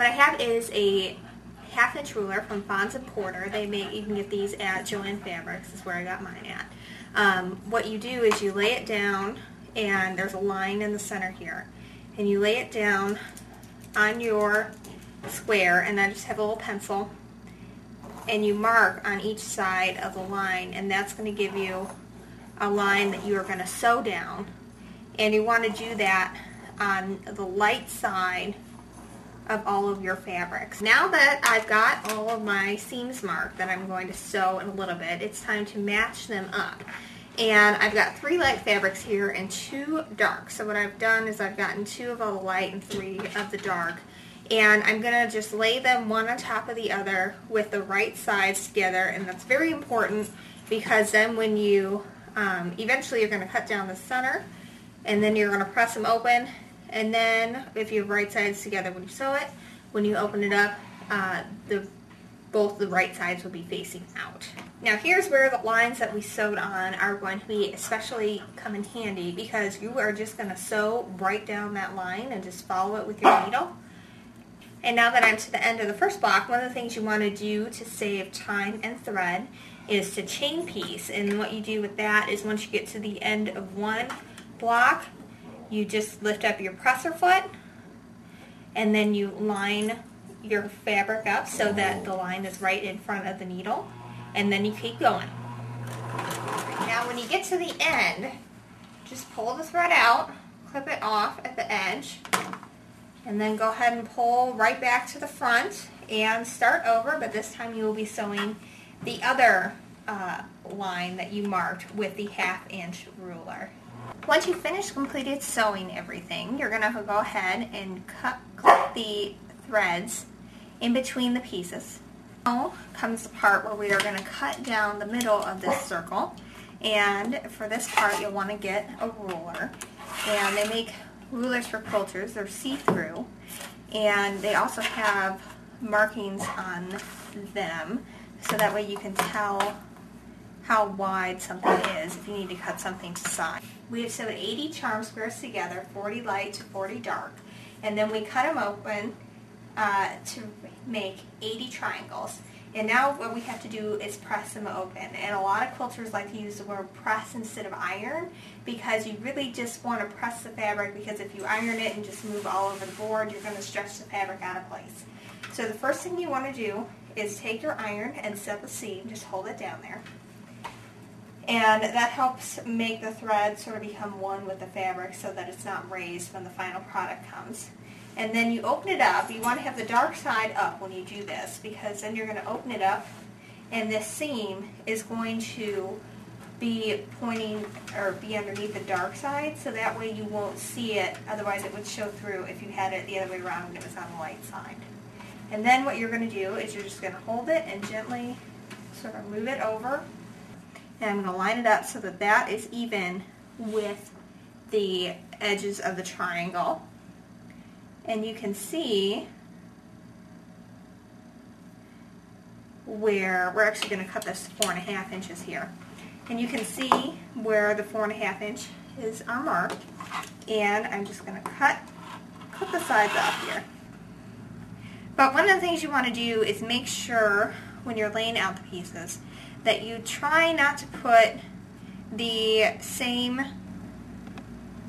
What I have is a 1/2 inch ruler from Fons and Porter. You can get these at Joann Fabrics, is where I got mine at. What you do is you lay it down, and there's a line in the center here, and you lay it down on your square, and then just have a little pencil, and you mark on each side of the line, and that's going to give you a line that you are going to sew down. And you want to do that on the light side of all of your fabrics. Now that I've got all of my seams marked that I'm going to sew in a little bit, it's time to match them up. And I've got 3 light fabrics here and 2 dark. So what I've done is I've gotten 2 of all the light and 3 of the dark. And I'm going to just lay them one on top of the other with the right sides together. And that's very important because then when you, eventually you're going to cut down the center, and then you're going to press them open. And then if you have right sides together when you sew it, when you open it up, both the right sides will be facing out. Now here's where the lines that we sewed on are going to be especially come in handy, because you are just going to sew right down that line and just follow it with your needle. And now that I'm to the end of the first block, one of the things you want to do to save time and thread is to chain piece. And what you do with that is once you get to the end of one block, you just lift up your presser foot, and then you line your fabric up so that the line is right in front of the needle, and then you keep going. Now when you get to the end, just pull the thread out, clip it off at the edge, and then go ahead and pull right back to the front and start over, but this time you will be sewing the other line that you marked with the 1/2 inch ruler. Once you finish completed sewing everything, you're going to go ahead and clip the threads in between the pieces. Now comes the part where we are going to cut down the middle of this circle, and for this part you'll want to get a ruler. And they make rulers for quilters. They're see-through, and they also have markings on them, so that way you can tell how wide something is if you need to cut something to size. We have sewed 80 charm squares together, 40 light to 40 dark, and then we cut them open to make 80 triangles. And now what we have to do is press them open. And a lot of quilters like to use the word press instead of iron, because you really just want to press the fabric, because if you iron it and just move all over the board, you're going to stretch the fabric out of place. So the first thing you want to do is take your iron and set the seam, just hold it down there. And that helps make the thread sort of become one with the fabric so that it's not raised when the final product comes. And then you open it up. You want to have the dark side up when you do this, because then you're going to open it up and this seam is going to be pointing or be underneath the dark side, so that way you won't see it. Otherwise it would show through if you had it the other way around and it was on the light side. And then what you're going to do is you're just going to hold it and gently sort of move it over. And I'm going to line it up so that that is even with the edges of the triangle. And you can see where we're actually going to cut this 4.5 inches here. And you can see where the 4.5 inches are marked. And I'm just going to cut the sides off here. But one of the things you want to do is make sure when you're laying out the pieces that you try not to put the same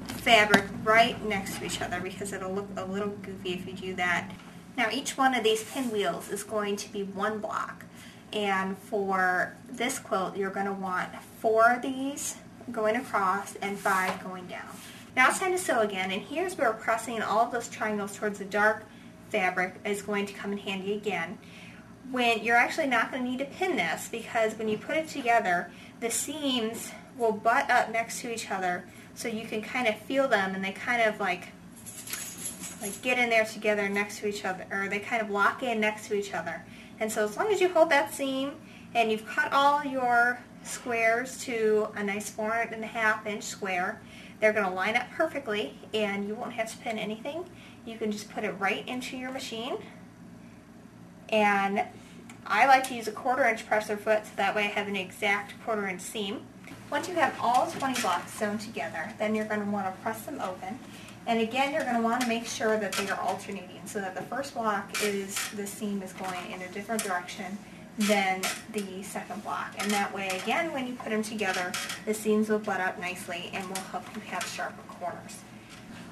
fabric right next to each other, because it'll look a little goofy if you do that. Now each one of these pinwheels is going to be one block, and for this quilt you're going to want 4 of these going across and 5 going down. Now it's time to sew again, and here's where pressing all of those triangles towards the dark fabric is going to come in handy again. When you're actually not going to need to pin this, because when you put it together the seams will butt up next to each other, so you can kind of feel them, and they kind of like get in there together next to each other, or they kind of lock in next to each other. And so as long as you hold that seam and you've cut all your squares to a nice 4.5 inch square, they're going to line up perfectly and you won't have to pin anything. You can just put it right into your machine. And I like to use a 1/4 inch presser foot, so that way I have an exact 1/4 inch seam. Once you have all 20 blocks sewn together, then you're going to want to press them open. And again, you're going to want to make sure that they are alternating so that the first block is, the seam is going in a different direction than the second block. And that way, again, when you put them together, the seams will butt out nicely and will help you have sharper corners.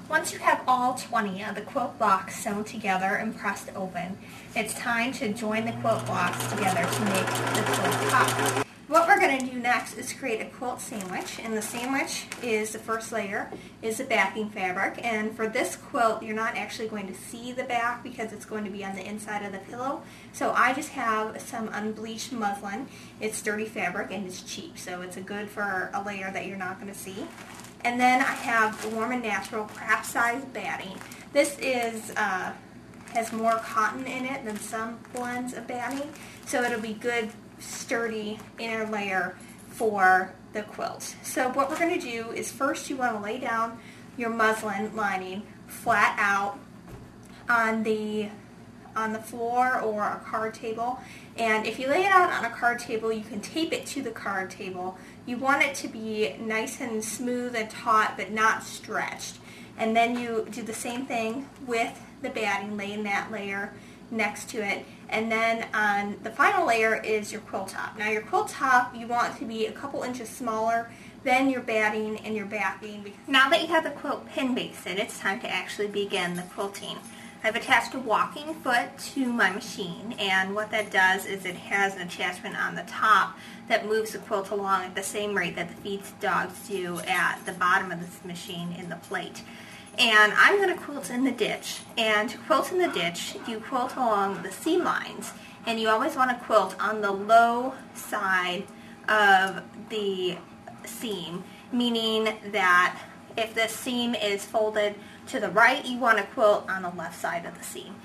Once you have all 20 of the quilt blocks sewn together and pressed open, it's time to join the quilt blocks together to make the quilt top. What we're going to do next is create a quilt sandwich, and the sandwich is, the first layer is the backing fabric, and for this quilt you're not actually going to see the back because it's going to be on the inside of the pillow. So I just have some unbleached muslin. It's sturdy fabric and it's cheap, so it's good for a layer that you're not going to see. And then I have Warm and Natural craft size batting. This is has more cotton in it than some blends of batting, so it'll be good sturdy inner layer for the quilt. So what we're going to do is first you want to lay down your muslin lining flat out on the floor or a card table, and if you lay it out on a card table you can tape it to the card table. You want it to be nice and smooth and taut but not stretched, and then you do the same thing with the batting, laying that layer next to it, and then on the final layer is your quilt top. Now your quilt top you want to be a couple inches smaller than your batting and your backing. Now that you have the quilt pin basted, it's time to actually begin the quilting. I've attached a walking foot to my machine, and what that does is it has an attachment on the top that moves the quilt along at the same rate that the feed dogs do at the bottom of this machine in the plate. And I'm going to quilt in the ditch, and to quilt in the ditch you quilt along the seam lines, and you always want to quilt on the low side of the seam, meaning that if the seam is folded to the right you want to quilt on the left side of the seam.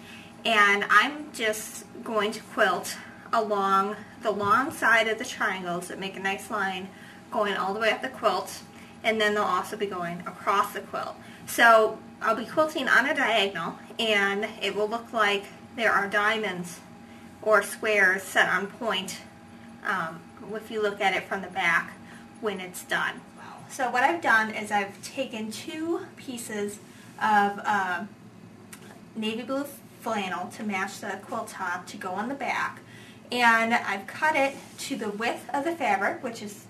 And I'm just going to quilt along the long side of the triangles that make a nice line going all the way up the quilt, and then they'll also be going across the quilt. So I'll be quilting on a diagonal, and it will look like there are diamonds or squares set on point if you look at it from the back when it's done. So what I've done is I've taken 2 pieces of navy blue flannel to match the quilt top to go on the back, and I've cut it to the width of the fabric, which is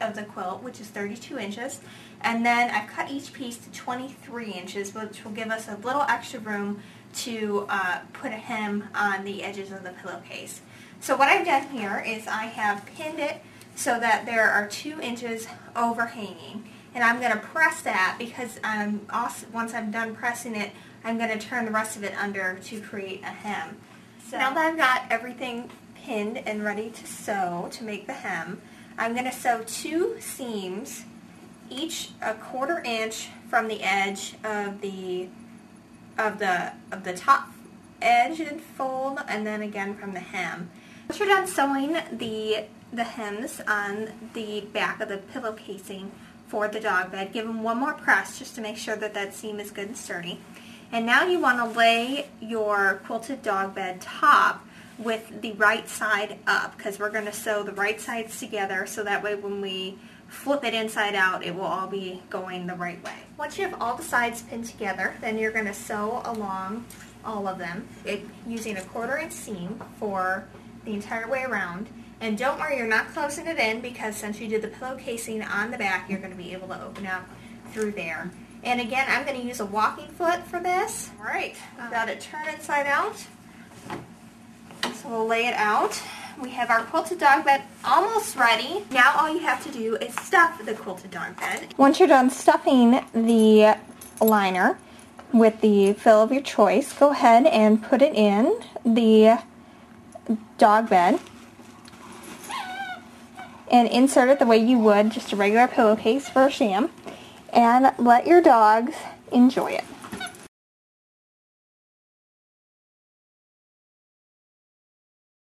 of the quilt, which is 32 inches, and then I've cut each piece to 23 inches, which will give us a little extra room to put a hem on the edges of the pillowcase. So what I've done here is I have pinned it so that there are 2 inches overhanging, and I'm going to press that because once I'm done pressing it, I'm going to turn the rest of it under to create a hem. So now that I've got everything pinned and ready to sew to make the hem, I'm going to sew 2 seams, each a 1/4 inch from the edge of the top edge and fold, and then again from the hem. Once you're done sewing the hems on the back of the pillow casing for the dog bed, give them one more press just to make sure that that seam is good and sturdy. And now you want to lay your quilted dog bed top with the right side up, because we're going to sew the right sides together so that way when we flip it inside out it will all be going the right way. Once you have all the sides pinned together, then you're going to sew along all of them using a 1/4 inch seam for the entire way around. And don't worry, you're not closing it in, because since you did the pillow casing on the back, you're going to be able to open up through there. And again, I'm going to use a walking foot for this. Alright, I've got it turned inside out. So we'll lay it out. We have our quilted dog bed almost ready. Now all you have to do is stuff the quilted dog bed. Once you're done stuffing the liner with the fill of your choice, go ahead and put it in the dog bed and insert it the way you would just a regular pillowcase for a sham, and let your dogs enjoy it.